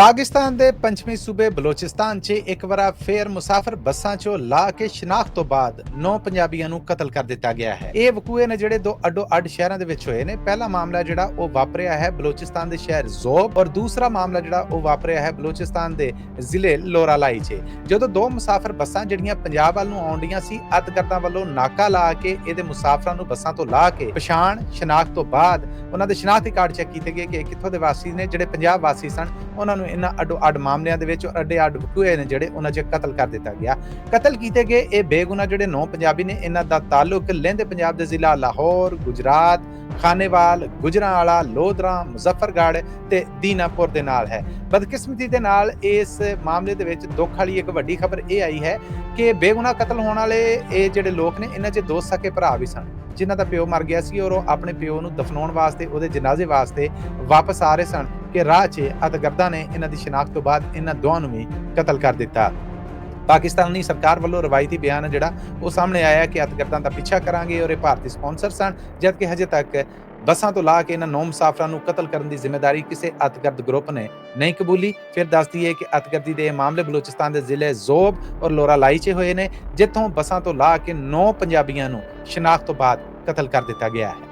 ਪਾਕਿਸਤਾਨ ਦੇ ਪੰਛਮੀ ਸੂਬੇ ਬਲੋਚਿਸਤਾਨ 'ਚ ਇੱਕ ਵਾਰ ਫੇਰ ਮੁਸਾਫਰ ਬੱਸਾਂ 'ਚੋਂ ਲਾ ਕੇ ਸ਼ਨਾਖਤ ਤੋਂ ਬਾਅਦ 9 ਪੰਜਾਬੀਆਂ ਨੂੰ ਕਤਲ ਕਰ ਦਿੱਤਾ ਗਿਆ ਹੈ। ਇਹ ਵਕੂਏ ਨੇ ਜਿਹੜੇ ਦੋ ਅੱਡੋ-ਅੱਡ ਸ਼ਹਿਰਾਂ ਦੇ ਵਿੱਚ ਹੋਏ ਨੇ। ਪਹਿਲਾ ਮਾਮਲਾ ਜਿਹੜਾ ਉਹ ਵਾਪਰਿਆ ਹੈ ਬਲੋਚਿਸਤਾਨ ਦੇ ਸ਼ਹਿਰ ਜ਼ੋਬ ਔਰ ਦੂਸਰਾ ਮਾਮਲਾ ਜਿਹੜਾ ਉਹ ਵਾਪਰਿਆ ਹੈ ਬਲੋਚਿਸਤਾਨ ਦੇ ਜ਼ਿਲ੍ਹੇ ਲੋਰਾਲਾਈ 'ਚ। ਜਦੋਂ ਦੋ ਮੁਸਾਫਰ ਬੱਸਾਂ ਜਿਹੜੀਆਂ ਪੰਜਾਬ ਵੱਲ ਨੂੰ ਆਉਂਦੀਆਂ ਸੀ, ਅਤਿਕਰਤਾਂ ਵੱਲੋਂ ਨਾਕਾ ਲਾ ਕੇ ਇਹਦੇ ਮੁਸਾਫਰਾਂ ਨੂੰ ਬੱਸਾਂ ਤੋਂ ਲਾ ਕੇ ਪਛਾਣ ਸ਼ਨਾਖਤ ਤੋਂ ਬਾਅਦ ਉਹਨਾਂ ਦੇ ਸ਼ਨਾਖਤੀ ਕਾਰਡ ਚੈੱਕ ਕੀਤੇ ਗਏ ਕਿ ਕਿੱਥੋਂ ਦੇ ਵਾਸੀ ਨੇ। ਜਿਹੜੇ ਪੰਜਾਬ ਵਾਸੀ ਸਨ ਉਹਨਾਂ ਨੂੰ ਇਹਨਾਂ ਅੱਡੋ-ਅੱਡ ਮਾਮਲਿਆਂ ਦੇ ਵਿੱਚ ਅੱਡੇ-ਅੱਡ ਵਕੂਏ ਨੇ ਜਿਹੜੇ ਉਹਨਾਂ 'ਚ ਕਤਲ ਕਰ ਦਿੱਤਾ ਗਿਆ। ਕਤਲ ਕੀਤੇ ਗਏ ਇਹ ਬੇਗੁਨਾਹ ਜਿਹੜੇ 9 ਪੰਜਾਬੀ ਨੇ, ਇਹਨਾਂ ਦਾ ਤਾਲੁਕ ਲਹਿੰਦੇ ਪੰਜਾਬ ਦੇ ਜ਼ਿਲ੍ਹਾ ਲਾਹੌਰ, ਗੁਜਰਾਤ, ਖਾਨੇਵਾਲ, ਗੁਜਰਾਂਵਾਲਾ, ਲੋਧਰਾ, ਮੁਜ਼ੱਫਰਗੜ੍ਹ ਤੇ ਦੀਨਾਪੁਰ ਦੇ ਨਾਲ ਹੈ। ਬਦਕਿਸਮਤੀ ਦੇ ਨਾਲ ਇਸ ਮਾਮਲੇ ਦੇ ਵਿੱਚ ਦੁੱਖ ਵਾਲੀ ਇੱਕ ਵੱਡੀ ਖਬਰ ਇਹ ਆਈ ਹੈ ਕਿ ਬੇਗੁਨਾਹ ਕਤਲ ਹੋਣ ਵਾਲੇ ਇਹ ਜਿਹੜੇ ਲੋਕ ਨੇ, ਇਹਨਾਂ 'ਚ ਦੋ ਸਕੇ ਭਰਾ ਵੀ ਸਨ ਜਿਨ੍ਹਾਂ ਦਾ ਪਿਓ ਮਰ ਗਿਆ ਸੀ ਔਰ ਉਹ ਆਪਣੇ ਪਿਓ ਨੂੰ ਦਫਨਾਉਣ ਵਾਸਤੇ, ਉਹਦੇ ਜਨਾਜ਼ੇ ਵਾਸਤੇ ਵਾਪਸ ਆ ਰਹੇ ਸਨ ਕਿ ਰਾਹ 'ਚ ਅਤਿਗਰਦਾਂ ਨੇ ਇਹਨਾਂ ਦੀ ਸ਼ਨਾਖਤ ਤੋਂ ਬਾਅਦ ਇਹਨਾਂ ਦੋਵਾਂ ਨੂੰ ਵੀ ਕਤਲ ਕਰ ਦਿੱਤਾ। ਪਾਕਿਸਤਾਨੀ ਸਰਕਾਰ ਵੱਲੋਂ ਰਵਾਇਤੀ ਬਿਆਨ ਜਿਹੜਾ ਉਹ ਸਾਹਮਣੇ ਆਇਆ ਕਿ ਅਤਿਗਰਦਾਂ ਦਾ ਪਿੱਛਾ ਕਰਾਂਗੇ ਔਰ ਇਹ ਭਾਰਤੀ ਸਪਾਂਸਰ ਸਨ, ਜਦਕਿ ਹਜੇ ਤੱਕ ਬੱਸਾਂ ਤੋਂ ਲਾ ਕੇ ਇਹਨਾਂ 9 ਮੁਸਾਫਰਾਂ ਨੂੰ ਕਤਲ ਕਰਨ ਦੀ ਜ਼ਿੰਮੇਵਾਰੀ ਕਿਸੇ ਅਤਿਗਰਦ ਗਰੁੱਪ ਨੇ ਨਹੀਂ ਕਬੂਲੀ। ਫਿਰ ਦੱਸਦੀ ਹੈ ਕਿ ਅਤਿਗਰਦੀ ਦੇ ਇਹ ਮਾਮਲੇ ਬਲੋਚਿਸਤਾਨ ਦੇ ਜ਼ਿਲ੍ਹੇ ਜ਼ੋਬ ਔਰ ਲੋਰਾਲਾਈ 'ਚ ਹੋਏ ਨੇ, ਜਿੱਥੋਂ ਬੱਸਾਂ ਤੋਂ ਲਾ ਕੇ 9 ਪੰਜਾਬੀਆਂ ਨੂੰ ਸ਼ਨਾਖਤ ਤੋਂ ਬਾਅਦ ਕਤਲ ਕਰ ਦਿੱਤਾ ਗਿਆ ਹੈ।